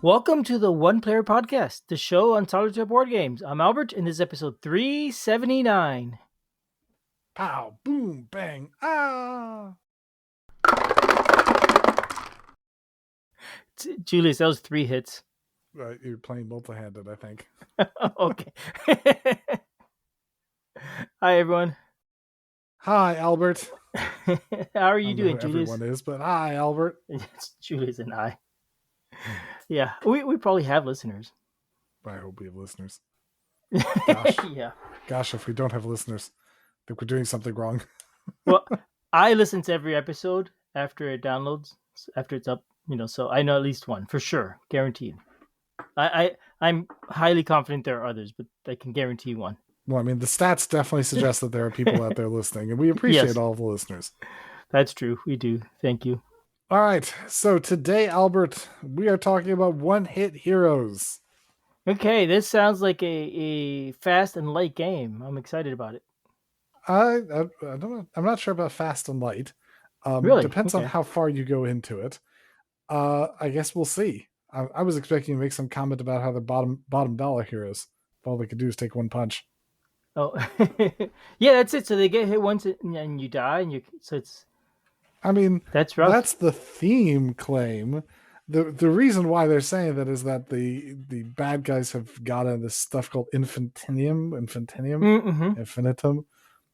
Welcome to the One Player Podcast, the show on solitaire board games. I'm Albert, and this is episode 379. Pow, boom, bang, ah! Julius, that was 3 hits. You're playing multi-handed, I think. Okay. Hi, everyone. Hi, Albert. How are you I don't know doing, who Julius? everyone is, but hi, Albert. It's Julius and I. Yeah, we probably have listeners. I hope we have listeners. Gosh. Yeah. Gosh, if we don't have listeners, I think we're doing something wrong. Well, I listen to every episode after it downloads, after it's up, so I know at least one for sure, guaranteed. I'm highly confident there are others, but I can guarantee one. Well, I mean, the stats definitely suggest that there are people out there listening, and we appreciate Yes. all of the listeners. That's true. We do. Thank you. All right, so today, Albert, we are talking about one-hit heroes. Okay, this sounds like a fast and light game. I'm excited about it. I don't know. I'm not sure about fast and light. Really? Depends on Okay. how far you go into it. I guess we'll see. I was expecting to make some comment about how the bottom dollar heroes, if all they could do is take one punch. Oh, yeah. That's it. So they get hit once and you die, and it's. I mean, That's rough. that's the theme claim. The reason why they're saying that is that the bad guys have gotten this stuff called Mm-hmm. infinitum,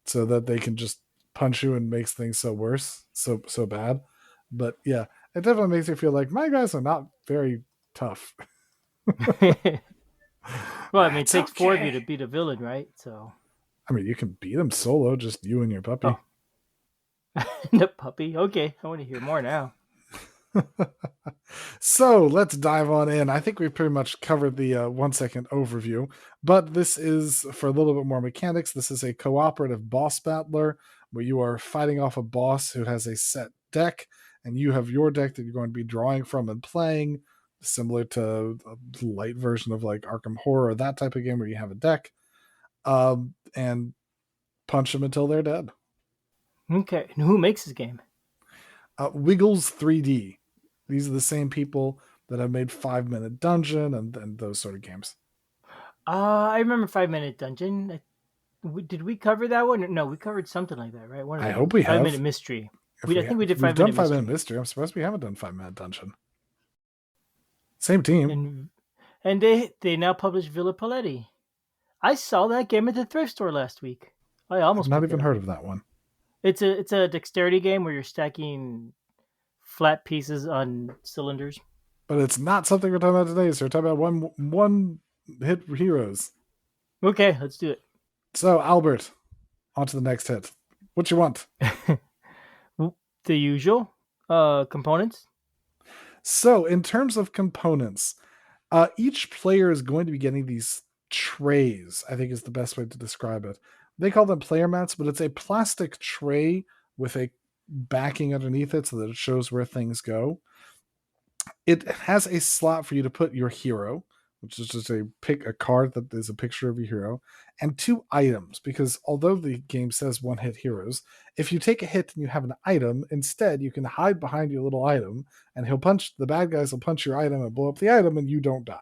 so that they can just punch you and makes things so worse, so bad. But yeah, it definitely makes you feel like my guys are not very tough. Well, I mean, it That's takes four of you to okay. beat a villain, right? So. I mean, you can beat them solo, just you and your puppy. Oh, the puppy. Okay, I want to hear more now. So let's dive on in. I think we've pretty much covered the 1 second overview, but this is for a little bit more mechanics. This is a cooperative boss battler where you are fighting off a boss who has a set deck, and you have your deck that you're going to be drawing from and playing, similar to a light version of like Arkham Horror, that type of game where you have a deck, and punch them until they're dead. Okay, and who makes this game? Wiggles 3D. These are the same people that have made 5 Minute Dungeon and those sort of games. I remember 5 Minute Dungeon. Did we cover that one? No, we covered something like that, right? One of I the hope games. we 5 Minute have. Mystery. If I think we did we've 5 done Minute 5 Minute Mystery. Mystery, I'm surprised we haven't done 5 Minute Dungeon. Same team. And they now publish Villa Paletti. I saw that game at the thrift store last week. I I've almost not picked it even up. heard of that one. It's a dexterity game where you're stacking flat pieces on cylinders. But it's not something we're talking about today, so we're talking about one hit heroes. Okay, let's do it. So, Albert, on to the next hit. What you want? The usual components. So, in terms of components, each player is going to be getting these trays, I think is the best way to describe it. They call them player mats, but it's a plastic tray with a backing underneath it so that it shows where things go. It has a slot for you to put your hero, which is just a card that is a picture of your hero, and 2 items. Because although the game says one-hit heroes, if you take a hit and you have an item, instead you can hide behind your little item, and the bad guys will punch your item and blow up the item, and you don't die.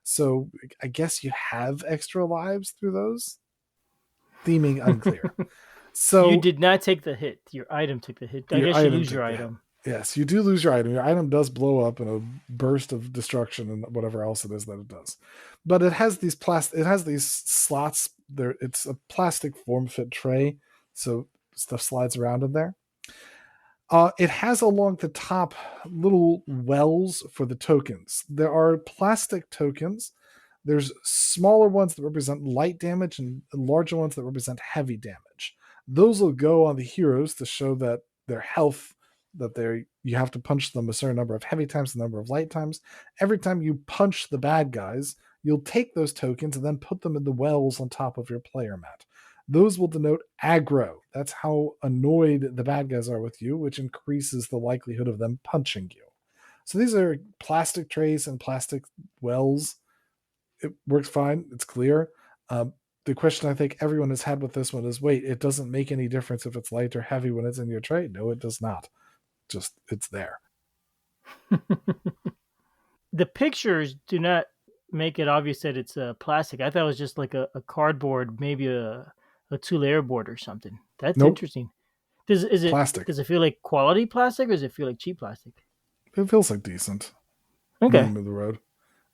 So I guess you have extra lives through those. Theming unclear. You So did not take the hit. Your item took the hit. I your guess you item lose your took the hit. item. Yes, you do lose your item. Your item does blow up in a burst of destruction and whatever else it is that it does. But it has these slots. There, it's a plastic form-fit tray, so stuff slides around in there. It has along the top little wells for the tokens. There are plastic tokens. There's smaller ones that represent light damage and larger ones that represent heavy damage. Those will go on the heroes to show that their health, you have to punch them a certain number of heavy times, the number of light times. Every time you punch the bad guys, you'll take those tokens and then put them in the wells on top of your player mat. Those will denote aggro. That's how annoyed the bad guys are with you, which increases the likelihood of them punching you. So these are plastic trays and plastic wells. It works fine. It's clear. The question I think everyone has had with this one is, wait, it doesn't make any difference if it's light or heavy when it's in your tray. No, it does not. Just it's there. the pictures do not make it obvious that it's plastic. I thought it was just like a cardboard, maybe a two-layer board or something. That's Nope, interesting. Does plastic. it feel like quality plastic or does it feel like cheap plastic? It feels like decent, Okay. medium of the road.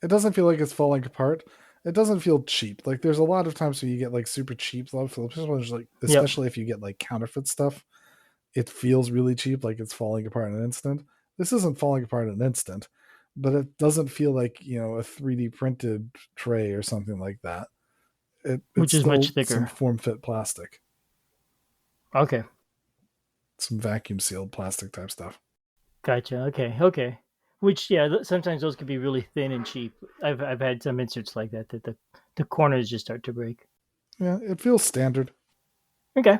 It doesn't feel like it's falling apart. It doesn't feel cheap. Like there's a lot of times where you get like super cheap love, like Yep. especially if you get like counterfeit stuff, it feels really cheap, like it's falling apart in an instant. This isn't falling apart in an instant, but it doesn't feel like, a 3D printed tray or something like that. It's Which is much still some thicker. form fit plastic, Okay. some vacuum sealed plastic type stuff. Gotcha. Okay. Okay. Which yeah, sometimes those can be really thin and cheap. I've had some inserts like that that the corners just start to break. Yeah, it feels standard. Okay.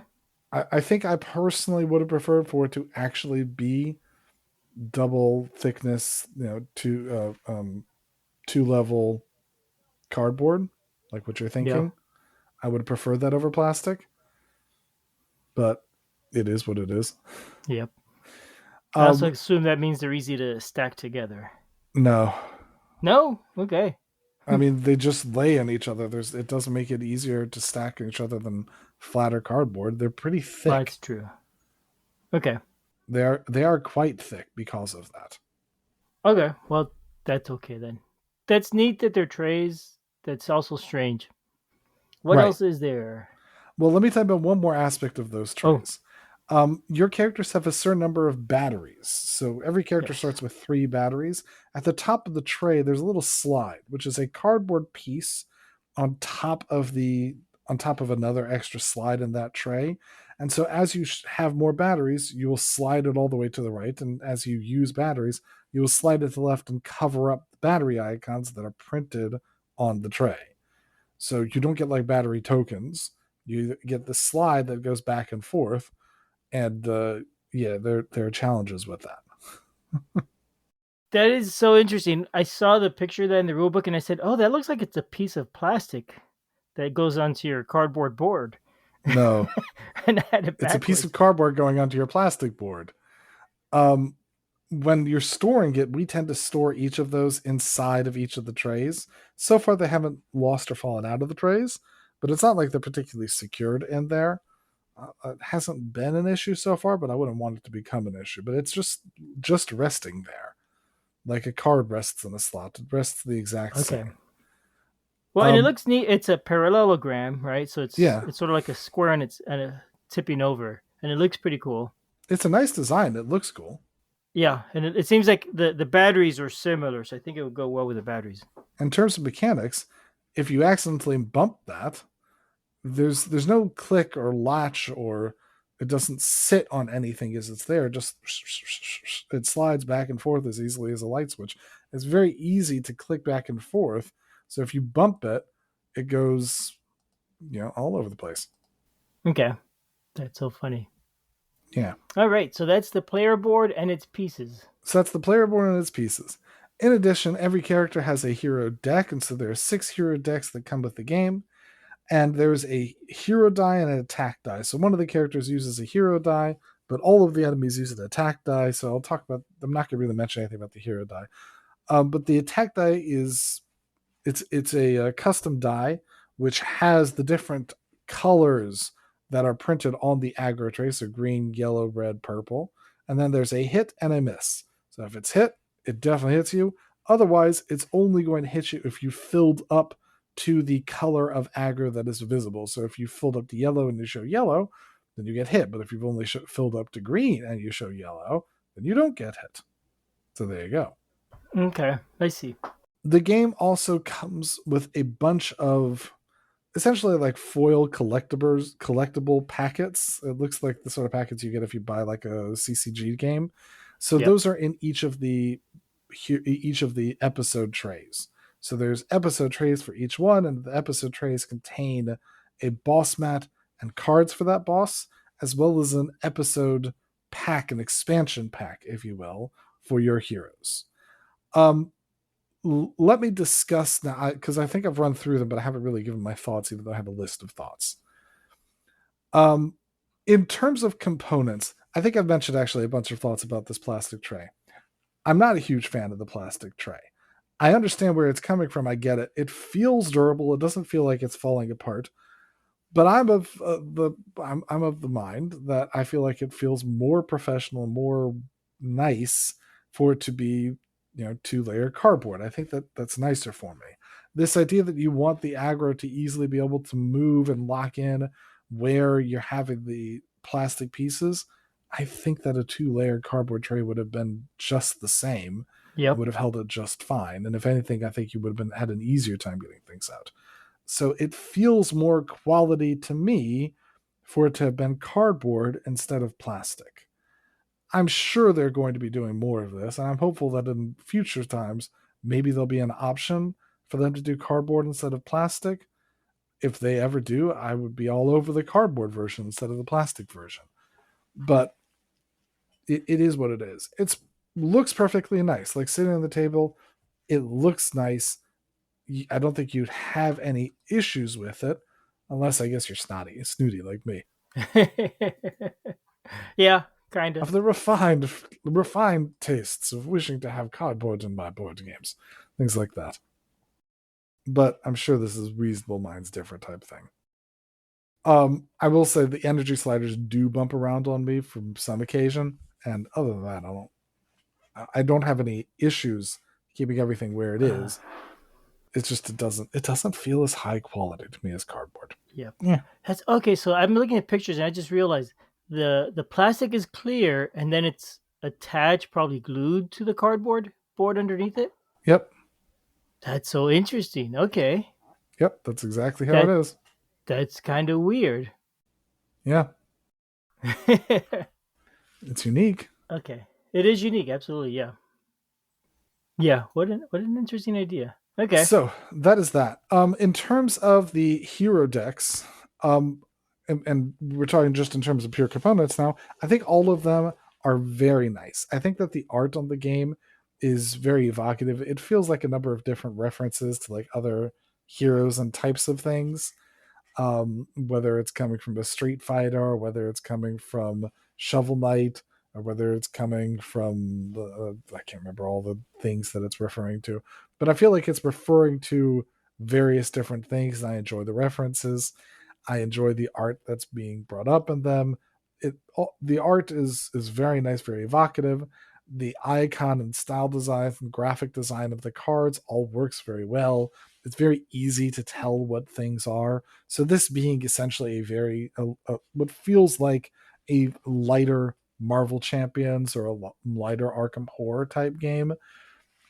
I think I personally would have preferred for it to actually be double thickness, two level cardboard, like what you're Yeah. thinking. I would prefer that over plastic, but it is what it is. Yep. I also Um, assume that means they're easy to stack together. no, No? Okay. I mean they just lay in each other. It doesn't make it easier to stack each other than flatter cardboard. They're pretty Well, that's thick. true. Okay. They are quite thick because of that. Okay. Well, that's okay then. That's neat that they're trays. That's also strange. What Right. else is there? Well, let me tell you about one more aspect of those Oh, trays. Your characters have a certain number of batteries. So every character yes. starts with 3 batteries. At the top of the tray, there's a little slide, which is a cardboard piece on top of the on top of another extra slide in that tray. And so as you have more batteries, you will slide it all the way to the right. And as you use batteries, you will slide it to the left and cover up the battery icons that are printed on the tray. So you don't get like battery tokens. You get the slide that goes back and forth, and yeah, there are challenges with that. That is so interesting. I saw the picture of that in the rule book and I said, "Oh, that looks like it's a piece of plastic that goes onto your cardboard board." No, And I had it it's a piece of backwards. cardboard going onto your plastic board. Um, when you're storing it, we tend to store each of those inside of each of the trays. So far, they haven't lost or fallen out of the trays, but it's not like they're particularly secured in there. It hasn't been an issue so far, but I wouldn't want it to become an issue. But it's just resting there, like a card rests in a slot. It rests the exact Okay. same. Well, and it Um, looks neat. It's a parallelogram, right? So it's yeah, it's sort of like a square and it's tipping over, and it looks pretty cool. it's a nice design. It looks cool. Yeah, and it seems like the batteries are similar, so I think it would go well with the batteries. In terms of mechanics, if you accidentally bump that, there's no click or latch, or it doesn't sit on anything as it's there. Just it slides back and forth as easily as a light switch. It's very easy to click back and forth. So if you bump it, it goes all over the place. Okay, that's so funny. Yeah. All right, so that's the player board and its pieces. So that's the player board and its pieces. In addition, every character has a hero deck, and so there are 6 hero decks that come with the game. And there's a hero die and an attack die. So one of the characters uses a hero die, but all of the enemies use an attack die. So I'm not going to really mention anything about the hero die. But the attack die it's a custom die which has the different colors that are printed on the aggro tray, so green, yellow, red, purple. And then there's a hit and a miss. So if it's hit, it definitely hits you. Otherwise, it's only going to hit you if you filled up to the color of aggro that is visible. So if you filled up to yellow and you show yellow, then you get hit. But if you've only filled up to green and you show yellow, then you don't get hit. So there you go. Okay, I see. The game also comes with a bunch of essentially like foil collectible packets. It looks like the sort of packets you get if you buy like a CCG game. So Yep. those are in each of the episode trays. So there's episode trays for each one, and the episode trays contain a boss mat and cards for that boss, as well as an episode pack, an expansion pack, if you will, for your heroes. Um, Let me discuss now, because I think I've run through them, but I haven't really given my thoughts, even though I have a list of thoughts. Um, in terms of components, I think I've mentioned actually a bunch of thoughts about this plastic tray. I'm not a huge fan of the plastic tray. I understand where it's coming from. I get it. It feels durable. It doesn't feel like it's falling apart. But I'm of the mind that I feel like it feels more professional, more nice for it to be, two-layer cardboard. I think that that's nicer for me. This idea that you want the aggro to easily be able to move and lock in where you're having the plastic pieces, I think that a two-layer cardboard tray would have been just the same and Yep. would have held it just fine. And if anything, I think you would have been had an easier time getting things out. So it feels more quality to me for it to have been cardboard instead of plastic. I'm sure they're going to be doing more of this, and I'm hopeful that in future times, maybe there'll be an option for them to do cardboard instead of plastic. If they ever do, I would be all over the cardboard version instead of the plastic version. But it is what it is. It looks perfectly nice. Like sitting on the table, it looks nice. I don't think you'd have any issues with it, unless I guess you're snooty like me. Yeah, kind of. Of the refined tastes of wishing to have cardboard in my board games, things like that. But I'm sure this is reasonable minds different type thing. I will say the energy sliders do bump around on me from some occasion, and other than that, I don't have any issues keeping everything where it is. It's just it doesn't feel as high quality to me as cardboard. Yep. Yeah. That's okay. So I'm looking at pictures and I just realized the plastic is clear and then it's attached, probably glued to the cardboard board underneath it. Yep. That's so interesting. Okay. Yep. That's exactly how it That is. that's kind of weird. Yeah. It's unique. Okay. It is unique, absolutely. Yeah. Yeah. What an interesting idea. Okay. So that is that. In terms of the hero decks, and we're talking just in terms of pure components now. I think all of them are very nice. I think that the art on the game is very evocative. It feels like a number of different references to like other heroes and types of things. Whether it's coming from a Street Fighter, or whether it's coming from Shovel Knight, or whether it's coming from I can't remember all the things that it's referring to, but I feel like it's referring to various different things. And I enjoy the references. I enjoy the art that's being brought up in them. The art is very nice, very evocative. The icon and style design and graphic design of the cards all works very well. It's very easy to tell what things are. So this being essentially what feels like a lighter Marvel Champions or a lighter Arkham Horror type game,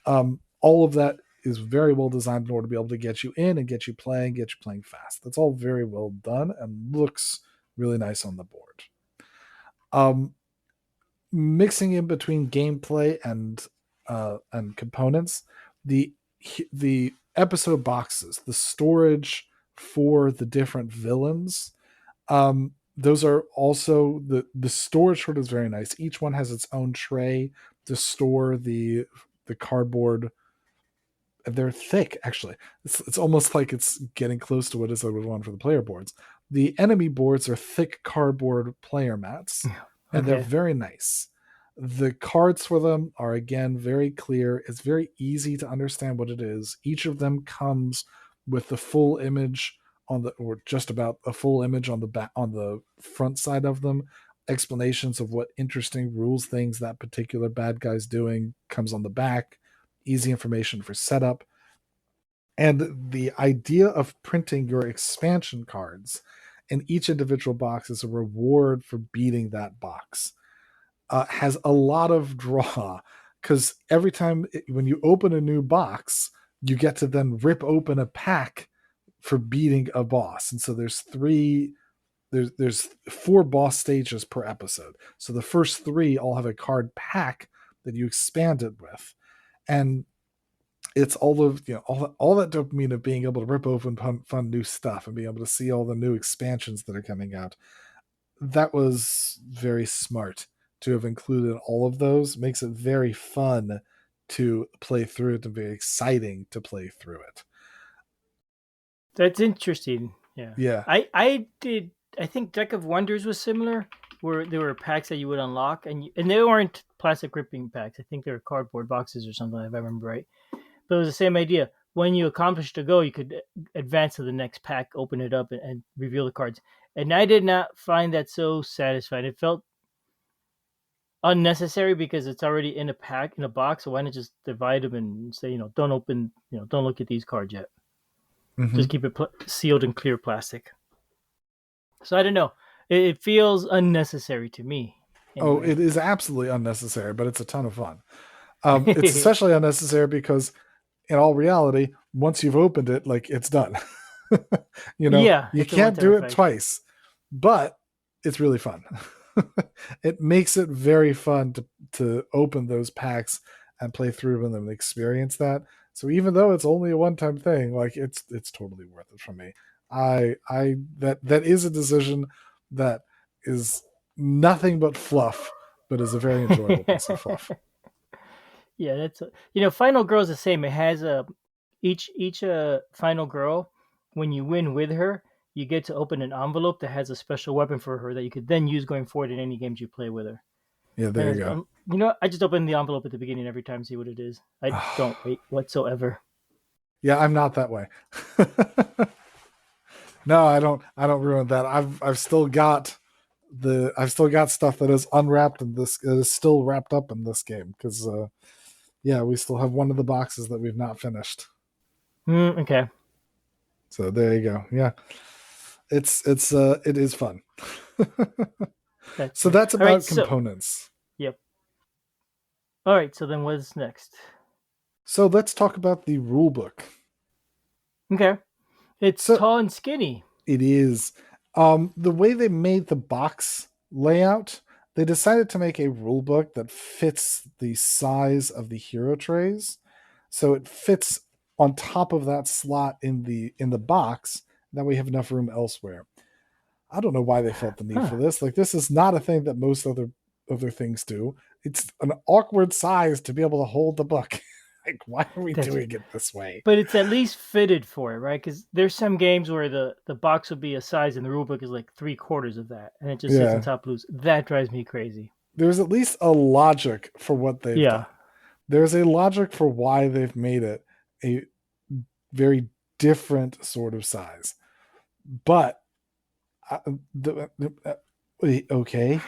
all of that is very well designed in order to be able to get you in and get you playing fast. That's all very well done and looks really nice on the board. Um, Mixing in between gameplay and components, the the episode boxes, the storage for the different villains, those are also the storage sort is very nice. Each one has its own tray to store the cardboard. They're thick, actually. It's almost like it's getting close to what is I would want for the player boards. The enemy boards are thick cardboard player mats, and they're Okay. very nice. The cards for them are again very clear. It's very easy to understand what it is. Each of them comes with the full image on the, or just about a full image on the back, on the front side of them. Explanations of what interesting rules things that particular bad guy's doing comes on the back. Easy information for setup. And the idea of printing your expansion cards in each individual box as a reward for beating that box has a lot of draw, because every time when you open a new box, you get to then rip open a pack for beating a boss. And so there's four boss stages per episode. So the first three all have a card pack that you expand it with. And it's all of all that dopamine of being able to rip open fun new stuff and being able to see all the new expansions that are coming out. That was very smart to have included all of those. Makes it very fun to play through it and very exciting to play through it. That's interesting. Yeah. Yeah. I did I think Deck of Wonders was similar where there were packs that you would unlock and they weren't plastic gripping packs. I think they were cardboard boxes or something if I remember right. But it was the same idea. When you accomplished a goal, you could advance to the next pack, open it up, and reveal the cards. And I did not find that so satisfying. It felt unnecessary because it's already in a pack in a box. So why not just divide them and say, don't open, don't look at these cards yet. Mm-hmm. Just keep it sealed in clear plastic. So I don't know. It feels unnecessary to me, Oh, anyway. it is absolutely unnecessary, but it's a ton of fun. It's especially unnecessary because in all reality, once you've opened it, like it's done. Yeah, You it's a can't one-time do it effect. twice, but it's really fun. It makes it very fun to open those packs and play through them and experience that. So even though it's only a one-time thing, like it's totally worth it for me. I that is a decision that is nothing but fluff, but is a very enjoyable piece of fluff. Yeah, Final Girl is the same. It has a each Final Girl. When you win with her, you get to open an envelope that has a special weapon for her that you could then use going forward in any games you play with her. Yeah, And there you go. I just open the envelope at the beginning every time, see what it is. I don't wait whatsoever. Yeah, I'm not that way. No, I don't ruin that. I've still got stuff that is unwrapped in this that is still wrapped up in this game because yeah, we still have one of the boxes that we've not finished. Okay, So there you go. Yeah. It is fun. that's So fair. that's All right, about so components. yep. All right, so then what's next? So let's talk about the rule book. Okay, it's So tall and skinny. it is. The way they made the box layout, they decided to make a rule book that fits the size of the hero trays. So it fits on top of that slot in the box. That we have enough room elsewhere. I don't know why they felt the need Huh. for this. Like this is not a thing that most other things do. It's an awkward size to be able to hold the book. Like why are we That's doing it this way? But it's at least fitted for it, right? Because there's some games where the box would be a size and the rulebook is like three-quarters of that, and it just sits on Yeah. top loose. That drives me crazy. There's at least a logic for what they've Yeah. done. There's a logic for why they've made it a very different sort of size. But uh, the, okay,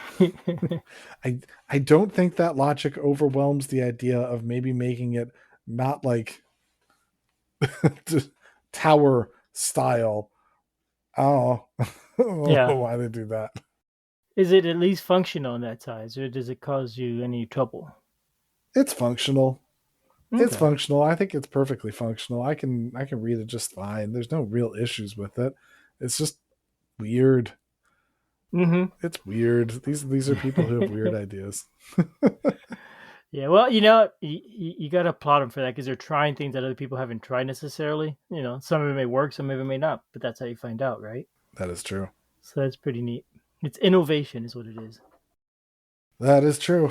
I I don't think that logic overwhelms the idea of maybe making it not like tower style. Oh, I don't know Yeah. why they do that. Is it at least functional in that size, or does it cause you any trouble? It's functional. It's Okay. functional. I think it's perfectly functional. I can read it just fine. There's no real issues with it. It's just weird. Mm-hmm. It's weird. These are people who have weird ideas. Yeah. Well, you got to applaud them for that because they're trying things that other people haven't tried necessarily. Some of it may work, some of it may not, but that's how you find out, right? That is true. So that's pretty neat. It's innovation, is what it is. That is true.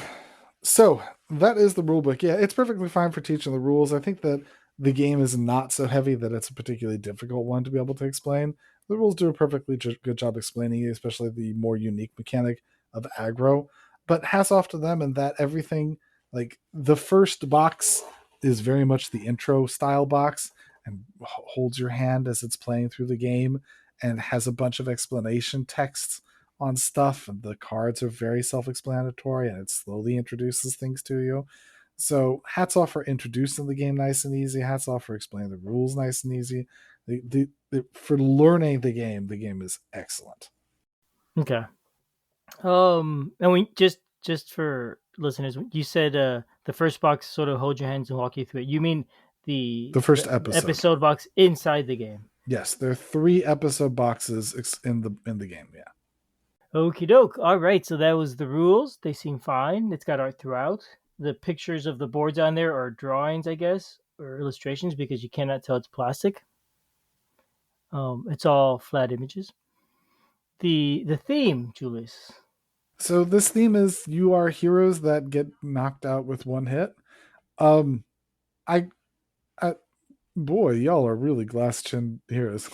So that is the rule book. Yeah, it's perfectly fine for teaching the rules. I think that the game is not so heavy that it's a particularly difficult one to be able to explain. The rules do a perfectly good job explaining it, especially the more unique mechanic of aggro. But hats off to them and that everything, like the first box is very much the intro style box and holds your hand as it's playing through the game and has a bunch of explanation texts on stuff, and the cards are very self-explanatory, and it slowly introduces things to you. So hats off for introducing the game nice and easy. Hats off for explaining the rules nice and easy. For learning the game is excellent. Okay. And we just for listeners, you said the first box sort of hold your hands and walk you through it. You mean The the first episode. episode box inside the game? Yes, there are 3 episode boxes in the game. Yeah. Okie doke. All right. So that was the rules. They seem fine. It's got art throughout. The pictures of the boards on there are drawings, I guess, or illustrations because you cannot tell it's plastic. It's all flat images. The theme, Julius. So this theme is you are heroes that get knocked out with one hit. Um, I, I boy, y'all are really glass chin heroes.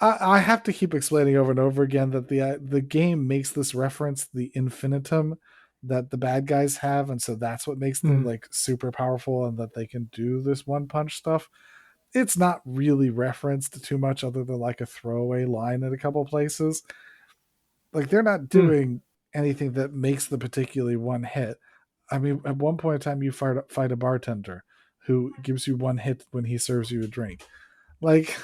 I have to keep explaining over and over again that the game makes this reference the infinitum that the bad guys have, and so that's what makes them Mm. like super powerful and that they can do this one punch stuff. It's not really referenced too much other than like a throwaway line in a couple places. Like they're not Mm. doing anything that makes the particularly one hit. I mean, at one point in time, you fight a bartender who gives you one hit when he serves you a drink. Like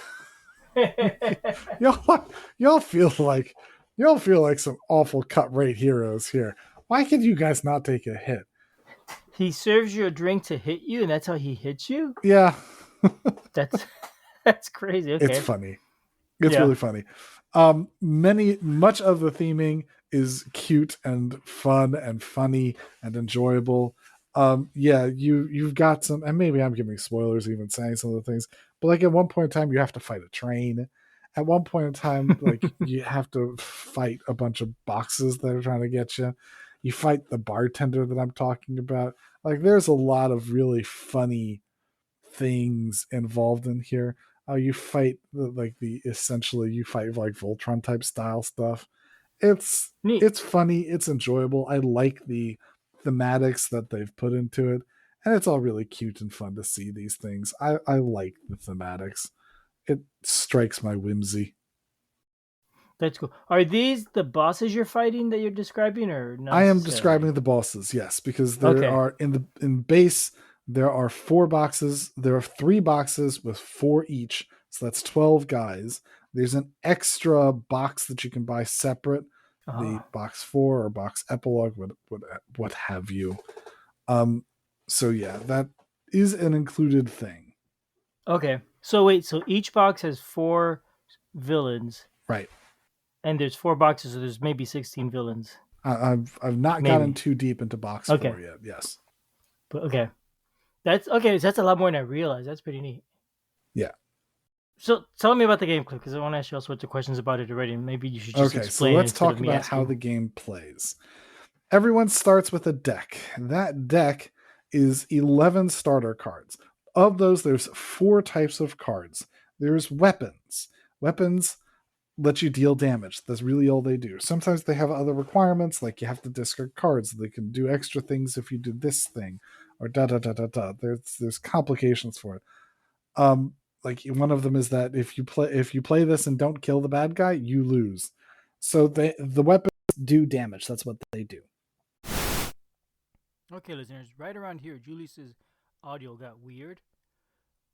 y'all, y'all feel like y'all feel like some awful cut rate heroes here. Why can you guys not take a hit? He serves you a drink to hit you, and that's how he hits you. Yeah, That's that's crazy. it's Okay. funny. It's Yeah. really funny. Much of the theming is cute and fun and funny and enjoyable. Yeah, you've got some, and maybe I'm giving spoilers even saying some of the things, but like at one point in time you have to fight a train. At one point in time, like you have to fight a bunch of boxes that are trying to get you. You fight the bartender that I'm talking about. Like there's a lot of really funny things involved in here. You fight like the essentially you fight like Voltron type style stuff. It's Neat. it's funny, it's enjoyable. I like the thematics that they've put into it, and it's all really cute and fun to see these things. I like the thematics. It strikes my whimsy. That's cool. Are these the bosses you're fighting that you're describing, or not I am necessarily? describing the bosses, yes, because there Okay. are in base there are 4 boxes. There are 3 boxes with 4 each, so that's 12 guys. There's an extra box that you can buy separate, the Oh, box 4 or box epilogue, what have you. Um, so yeah, that is an included thing, okay. So wait. So each box has four villains, right? and there's four boxes, so there's maybe 16 villains. I've not gotten Maybe. too deep into box Okay. 4 yet. Yes, But okay. That's okay. So that's a lot more than I realized. That's pretty neat. yeah. So tell me about the game, because I want to ask you all sorts of questions about it already. Maybe you should just Okay, so explain it let's instead talk of me about how asking. the game plays. Everyone starts with a deck. That deck is 11 starter cards. Of those, there's 4 types of cards. There's weapons. Weapons let you deal damage. That's really all they do. Sometimes they have other requirements, like you have to discard cards. They can do extra things if you do this thing, or da da da da da. There's complications for it. Um, like one of them is that if you play this and don't kill the bad guy, you lose. So the weapons do damage. That's what they do. Okay, listeners, right around here, Julius's audio got weird.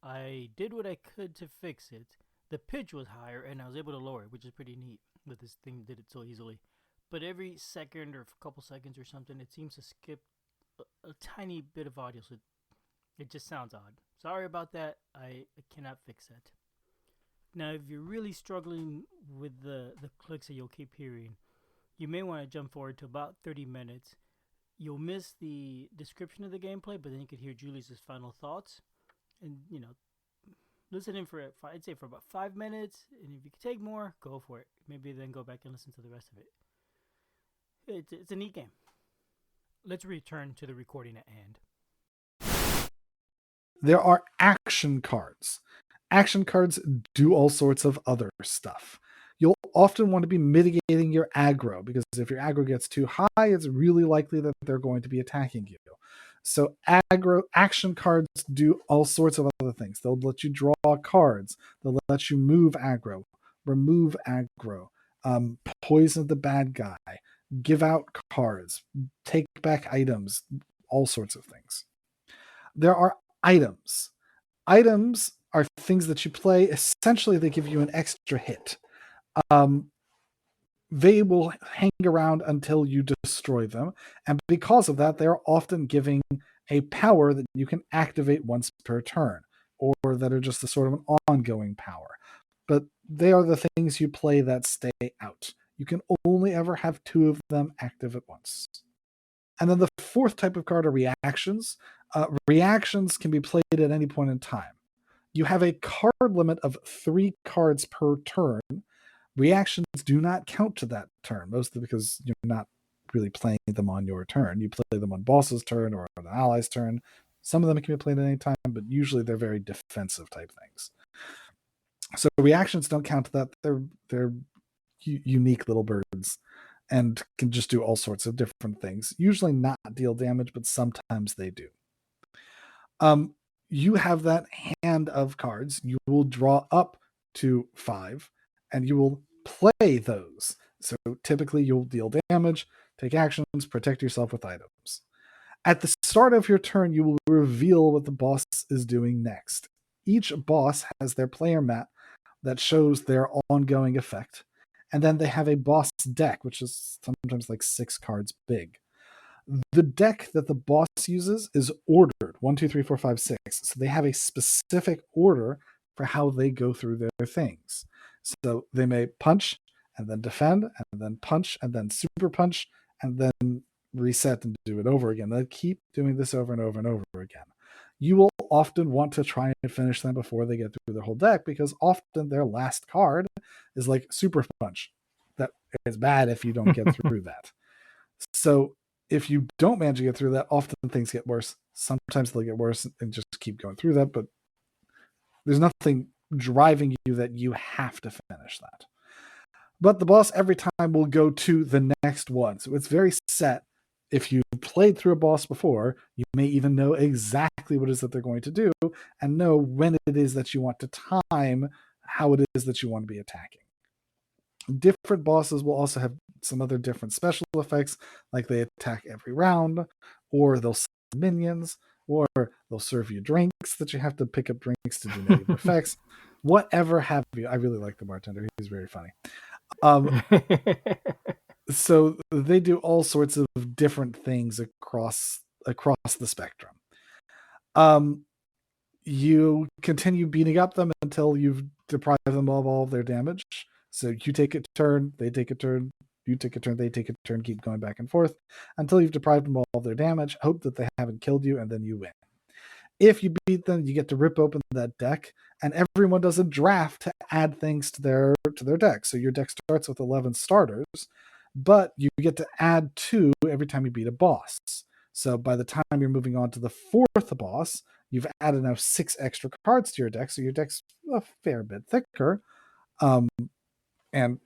I did what I could to fix it. The pitch was higher, and I was able to lower it, which is pretty neat. That this thing did it so easily. But every second or couple seconds or something, it seems to skip a tiny bit of audio, so it just sounds odd. Sorry about that. I cannot fix that. Now, if you're really struggling with the clicks that you'll keep hearing, you may want to jump forward to about 30 minutes. You'll miss the description of the gameplay, but then you could hear Julius's final thoughts. And, listen in for, I'd say, for about 5 minutes. And if you could take more, go for it. Maybe then go back and listen to the rest of it. It's a neat game. Let's return to the recording at hand. There are action cards. Action cards do all sorts of other stuff. You'll often want to be mitigating your aggro because if your aggro gets too high, it's really likely that they're going to be attacking you. So aggro action cards do all sorts of other things. They'll let you draw cards. They'll let you move aggro, remove aggro, poison the bad guy, give out cards, take back items, all sorts of things. There are items. Items are things that you play. Essentially, they give you an extra hit. Um, they will hang around until you destroy them. And because of that, they're often giving a power that you can activate once per turn, or that are just a sort of an ongoing power. But they are the things you play that stay out. You can only ever have 2 of them active at once. And then the 4th type of card are reactions. Reactions can be played at any point in time. You have a card limit of 3 cards per turn. Reactions do not count to that turn, mostly because you're not really playing them on your turn. You play them on boss's turn or on an ally's turn. Some of them can be played at any time, but usually they're very defensive type things. So reactions don't count to that. They're unique little birds. and can just do all sorts of different things. Usually not deal damage, but sometimes they do. You have that hand of cards. You will draw up to 5, and you will play those. So typically you'll deal damage, take actions, protect yourself with items. At the start of your turn, you will reveal what the boss is doing next. Each boss has their player mat that shows their ongoing effect. And then they have a boss deck, which is sometimes like 6 cards big. The deck that the boss uses is ordered 1, 2, 3, 4, 5, 6. So they have a specific order for how they go through their things. So they may punch and then defend and then punch and then super punch and then reset and do it over again. They keep doing this over and over and over again. You will often want to try and finish them before they get through their whole deck, because often their last card is like super punch. That is bad if you don't get through that. So if you don't manage to get through that, often things get worse. Sometimes they'll get worse and just keep going through that, but there's nothing driving you that you have to finish that. But the boss every time will go to the next one. So it's very set. If you played through a boss before, you may even know exactly what it is that they're going to do and know when it is that you want to time how it is that you want to be attacking. Different bosses will also have some other different special effects, like they attack every round, or they'll send minions, or they'll serve you drinks that you have to pick up drinks to do negative effects. Whatever have you. I really like the bartender. He's very funny. So they do all sorts of different things across the spectrum. You continue beating up them until you've deprived them of all of their damage. So you take a turn, they take a turn, you take a turn, they take a turn, keep going back and forth until you've deprived them of all of their damage, hope that they haven't killed you, and then you win. If you beat them, you get to rip open that deck, and everyone does a draft to add things to their deck. So your deck starts with 11 starters, but you get to add 2 every time you beat a boss. So by the time you're moving on to the 4th boss, you've added now 6 extra cards to your deck, so your deck's a fair bit thicker. And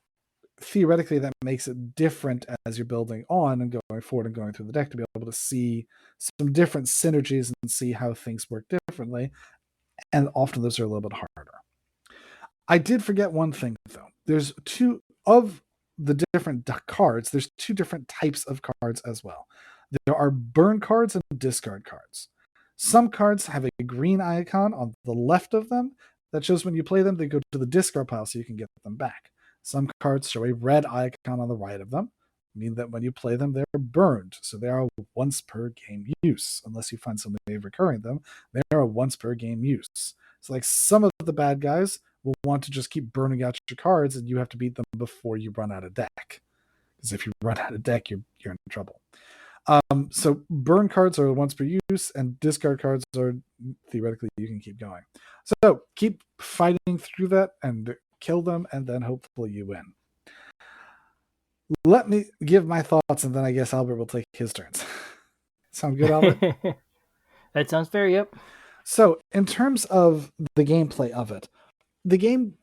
theoretically, that makes it different as you're building on and going forward and going through the deck to be able to see some different synergies and see how things work differently. And often those are a little bit harder. I did forget one thing, though. There's 2 of the different cards. There's 2 different types of cards as well. There are burn cards and discard cards. Some cards have a green icon on the left of them that shows when you play them, they go to the discard pile so you can get them back. Some cards show a red icon on the right of them, mean that when you play them, they're burned. So they are once per game use. Unless you find some way of recurring them, they are a once per game use. So like some of the bad guys will want to just keep burning out your cards, and you have to beat them before you run out of deck. Because if you run out of deck, you're in trouble. So burn cards are once per use, and discard cards are theoretically you can keep going. So keep fighting through that and kill them, and then hopefully you win. Let me give my thoughts, and then I guess Albert will take his turns. Sound good, Albert? That sounds fair, yep. So in terms of the gameplay of it, the game,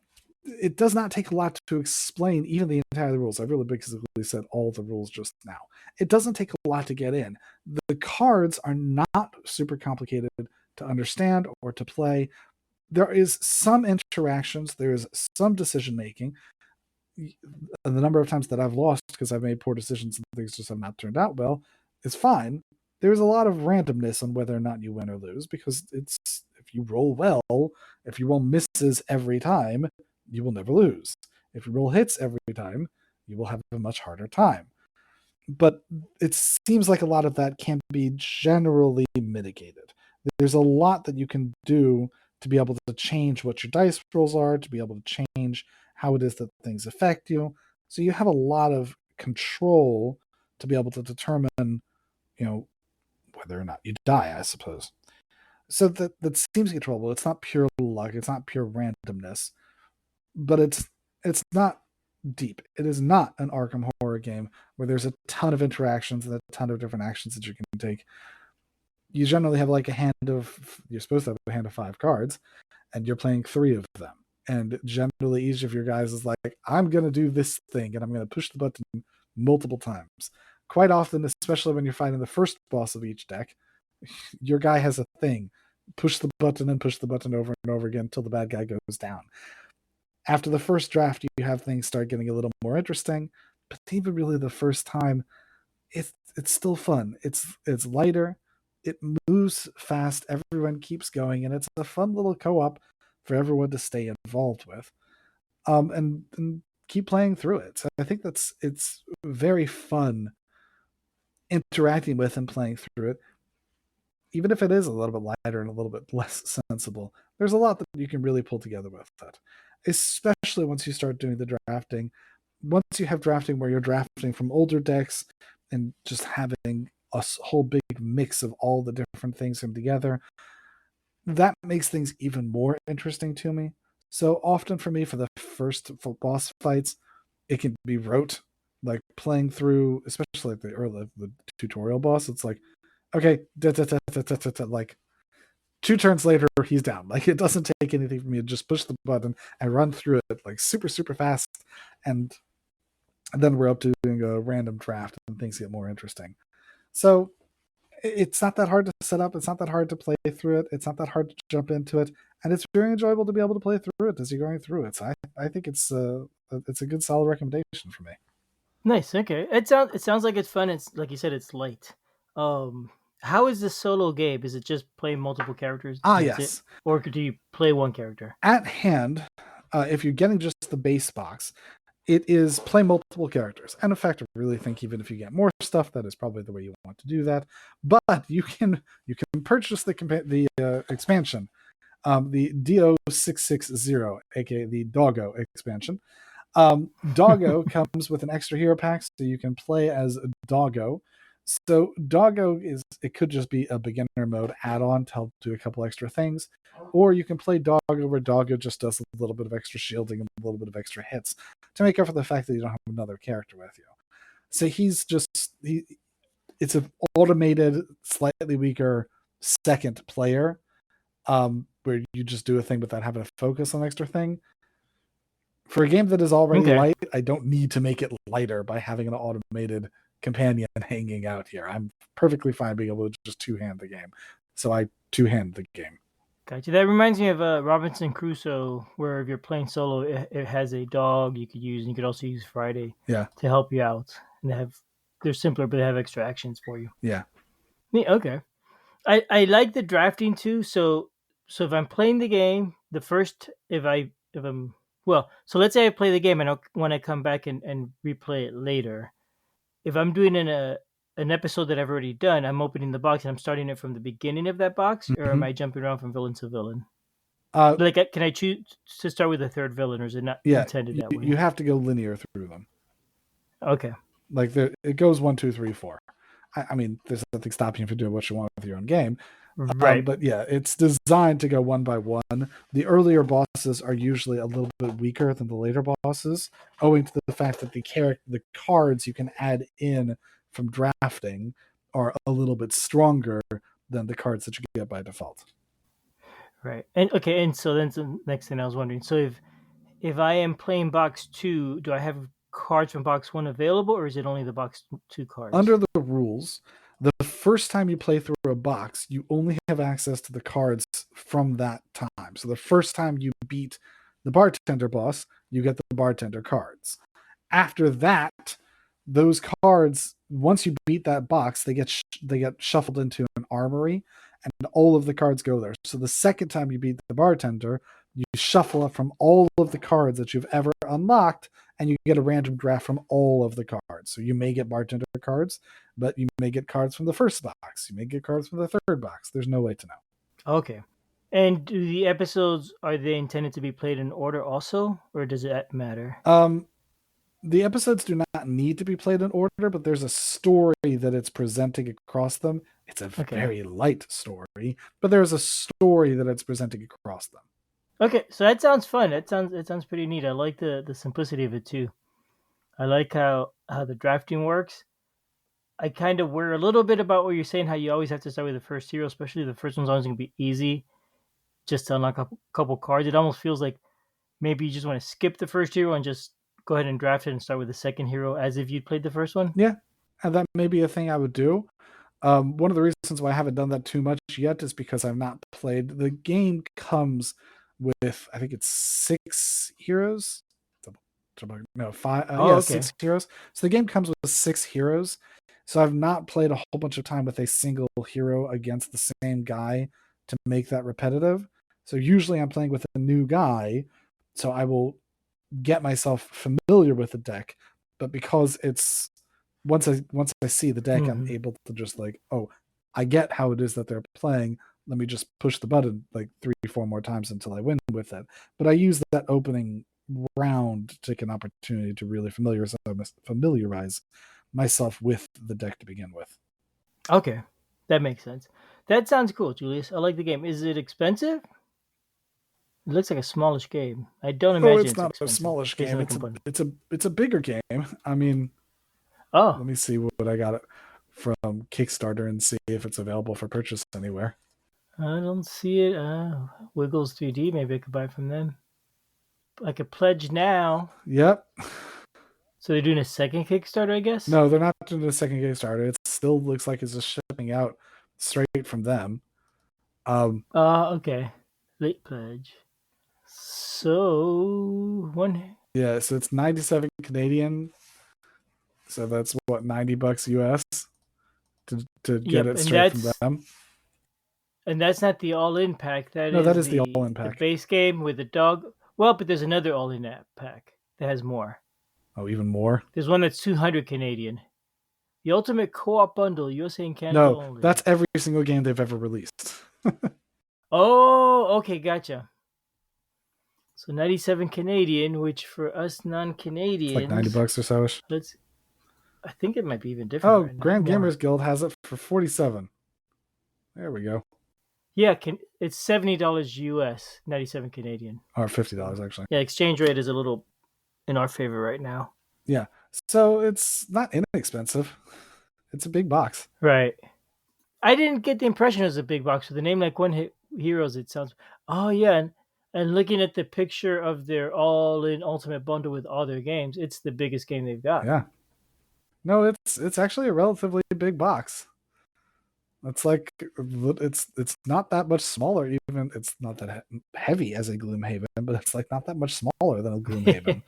it does not take a lot to explain even the entire rules. I've really basically said all the rules just now. It doesn't take a lot to get in. The cards are not super complicated to understand or to play. There is some interactions. There is some decision making. The number of times that I've lost because I've made poor decisions and things just have not turned out well is fine. There's a lot of randomness on whether or not you win or lose, because it's, if you roll well, if you roll misses every time, you will never lose. If you roll hits every time, you will have a much harder time. But it seems like a lot of that can be generally mitigated. There's a lot that you can do to be able to change what your dice rolls are, to be able to change how it is that things affect you. So you have a lot of control to be able to determine, whether or not you die, I suppose. So that seems controllable. It's not pure luck. It's not pure randomness, but it's not deep. It is not an Arkham Horror game where there's a ton of interactions and a ton of different actions that you can take. You generally have like you're supposed to have a hand of 5 cards, and you're playing 3 of them. And generally each of your guys is like, I'm going to do this thing, and I'm going to push the button multiple times. Quite often, especially when you're fighting the first boss of each deck, your guy has a thing. Push the button and push the button over and over again until the bad guy goes down. After the first draft, you have things start getting a little more interesting, but even really the first time, it's still fun. It's lighter, it moves fast, everyone keeps going, and it's a fun little co-op for everyone to stay involved with. And keep playing through it. So I think it's very fun interacting with and playing through it, even if it is a little bit lighter and a little bit less sensible. There's a lot that you can really pull together with that, especially once you start doing the drafting. Once you have drafting where you're drafting from older decks and just having a whole big mix of all the different things come together, that makes things even more interesting to me. So often for me, for the first boss fights, it can be rote, like playing through, especially like the tutorial boss. It's like, okay, like 2 turns later, he's down. Like it doesn't take anything from me to just push the button and run through it like super, super fast. And then we're up to doing a random draft and things get more interesting. So it's not that hard to set up. It's not that hard to play through it. It's not that hard to jump into it, and it's very enjoyable to be able to play through it as you're going through it. So I think it's a good solid recommendation for me. Nice. Okay. It sounds like it's fun. It's like you said, it's light. Um, how is the solo game? Is it just play multiple characters Ah, and that's it, yes. or do you play one character? At hand, if you're getting just the base box, it is play multiple characters. And in fact, I really think even if you get more stuff, that is probably the way you want to do that. But you can purchase the expansion, the DO660, aka the Doggo expansion. Doggo comes with an extra hero pack, so you can play as Doggo. So Doggo it could just be a beginner mode add-on to help do a couple extra things, or you can play Doggo where Doggo just does a little bit of extra shielding and a little bit of extra hits to make up for the fact that you don't have another character with you. So it's an automated, slightly weaker second player, where you just do a thing without having to focus on extra thing. For a game that is already Okay. light, I don't need to make it lighter by having an automated companion hanging out here. I'm perfectly fine being able to just two-hand the game. So I two-hand the game. Gotcha. That reminds me of Robinson Crusoe, where if you're playing solo, it has a dog you could use, and you could also use Friday Yeah, to help you out. And they're simpler, but they have extra actions for you. yeah. Okay. I like the drafting too. So if I'm playing the game, the first if I'm well, so let's say I play the game and when I come back and replay it later, if I'm doing an episode that I've already done, I'm opening the box and I'm starting it from the beginning of that box, or am Mm-hmm. I jumping around from villain to villain? Uh, Like, can I choose to start with a third villain, or is it not yeah, intended that you way? have to go linear through them. Okay, Like it goes 1, 2, 3, 4. I mean, there's nothing stopping you from doing what you want with your own game. right, But yeah, it's designed to go one by one. The earlier bosses are usually a little bit weaker than the later bosses, owing to the fact that the cards you can add in from drafting are a little bit stronger than the cards that you get by default. right, and okay, and so then the next thing I was wondering, so if I am playing box two, do I have cards from box one available, or is it only the box two cards? Under the rules, the first time you play through a box, you only have access to the cards from that time. So the first time you beat the bartender boss, you get the bartender cards. After that, those cards, once you beat that box, they get shuffled into an armory, and all of the cards go there. So the second time you beat the bartender, you shuffle up from all of the cards that you've ever unlocked, and you get a random draft from all of the cards. So you may get bartender cards, but you may get cards from the first box. You may get cards from the third box. There's no way to know. Okay. And do the episodes are they intended to be played in order also, or does it matter? Um, the episodes do not need to be played in order, but there's a story that it's presenting across them. It's a Okay. very light story, but there's a story that it's presenting across them. Okay, so that sounds fun. It sounds pretty neat. I like the simplicity of it too. I like how the drafting works. I kind of worry a little bit about what you're saying, how you always have to start with the first hero, especially the first one's always gonna be easy just to unlock a couple cards. It almost feels like maybe you just want to skip the first hero and just go ahead and draft it and start with the second hero as if you'd played the first one? Yeah, and that may be a thing I would do. One of the reasons why I haven't done that too much yet is because I've not played. The game comes with, I think it's 6 heroes. No, five. Oh, Yeah, okay. 6 heroes. So the game comes with 6 heroes. So I've not played a whole bunch of time with a single hero against the same guy to make that repetitive. So usually I'm playing with a new guy. So I will get myself familiar with the deck. But because it's once I see the deck, I'm Hmm. able to just like, oh, I get how it is that they're playing. Let me just push the button like 3, 4 more times until I win with it. But I use that opening round to take an opportunity to really familiarize myself with the deck to begin with. Okay, that makes sense. That sounds cool, Julius. I like the game. Is it expensive? It looks like a smallish game. I don't Oh, imagine it's it's not a expensive smallish based on game. the It's a component. it's a it's a bigger game. I mean, Oh, let me see what I got it from Kickstarter and see if it's available for purchase anywhere. I don't see it. Wiggles 3D. Maybe I could buy it from them. I could pledge now. Yep. So they're doing a second Kickstarter, I guess. No, they're not doing the second Kickstarter. It still looks like it's just shipping out straight from them. Okay. Late pledge. So one. Yeah, so it's 97 Canadian. So that's what, $90 US to get Yep, it straight from them. and that's not the all-in pack. That No, that is is the the all-in the pack. base game with the dog. Well, but there's another all-in app pack that has more. Oh, even more. There's one that's 200 Canadian. The ultimate co-op bundle, USA and Canada No, only. that's every single game they've ever released. Oh, okay, gotcha. So 97 Canadian, which for us It's like 90 non-Canadians, bucks or so. let's. I think it might be even different Oh, right now. Grand More. Gamers Guild has it for 47. There we go. Yeah, it's $70 US, 97 Canadian. Or $50 So actually. yeah, exchange rate is a little in our favor right now. Yeah. So it's not inexpensive. It's a big box. Right. I didn't get the impression it was a big box with a name like One Hit Heroes. It sounds. Oh yeah, and looking at the picture of their all-in ultimate bundle with all their games, it's the biggest game they've got. Yeah. No, it's actually a relatively big box. It's like it's not that much smaller. Even it's not that heavy as a Gloomhaven, but it's like not that much smaller than a Gloomhaven.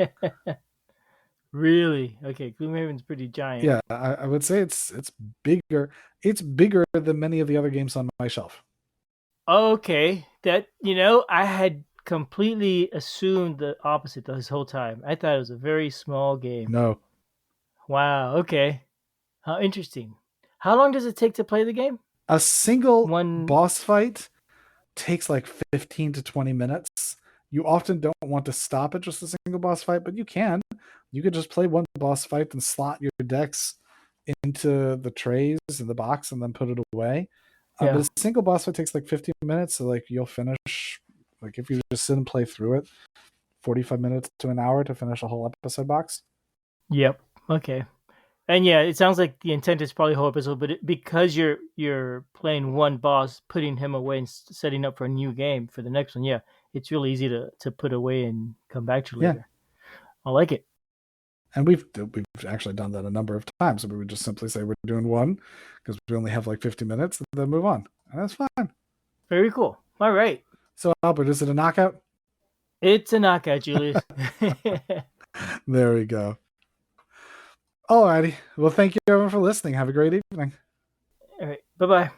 Really? Okay, Gloomhaven's pretty giant. Yeah, I would say it's bigger. It's bigger than many of the other games on my shelf. Okay, that I had completely assumed the opposite this whole time. I thought it was a very small game. No, Wow. Okay. How interesting. How long does it take to play the game? a single One. boss fight takes like 15 to 20 minutes. You often don't want to stop at just a single boss fight, but you can. You could just play one boss fight and slot your decks into the trays in the box and then put it away. But Yeah. a single boss fight takes like 15 minutes. So like you'll finish, like if you just sit and play through it, 45 minutes to an hour to finish a whole episode box. Yep. Okay. And yeah, it sounds like the intent is probably whole episode, but because you're playing one boss, putting him away and setting up for a new game for the next one, yeah, it's really easy to put away and come back to Yeah. later. I like it. And we've actually done that a number of times. So we would just simply say we're doing one because we only have like 50 minutes and then move on. And that's fine. Very cool. All right. So Albert, is it a knockout? It's a knockout, Julius. There we go. Alrighty. Well, thank you everyone for listening. Have a great evening. All right. Bye bye.